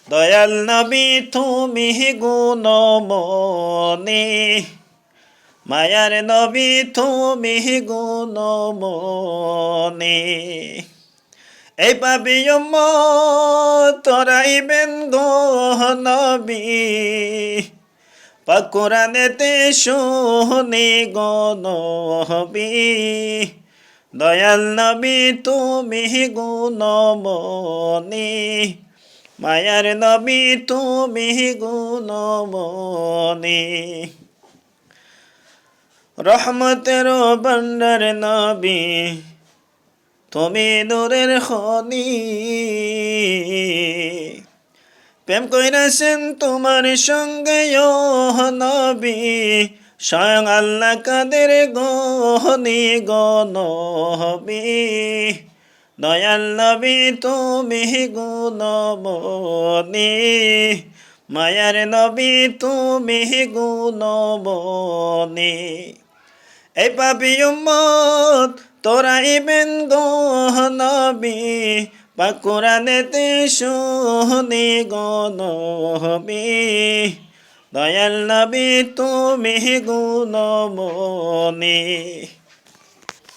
দয়াল নবী তুমি গুণমনি, মায়ার নবী তুমি গুণমনি। এই পাপী উম্মত তোরাইবেন গো নবী, পাক কোরআনেতে শুনি গো নবী। দয়াল নবী তুমি গুণমনি, মায়ার নবী তুমি গুণমনি। রহমতের ভান্ডার নবী তুমি নূরের খনি, প্রেম কইরাছেন তোমার সঙ্গে ও নবী, স্বয়ং আল্লাহ কাদের গনি গো নবী। দয়াল নবী তুমি গুণমনি, মায়ার নবী তুমি গুণমনি। এই পাপী উম্মত তোরাইবেন গো নবী, পাক কোরআনেতে শুনি গো নবী। দয়াল নবী তুমি গুণমনি।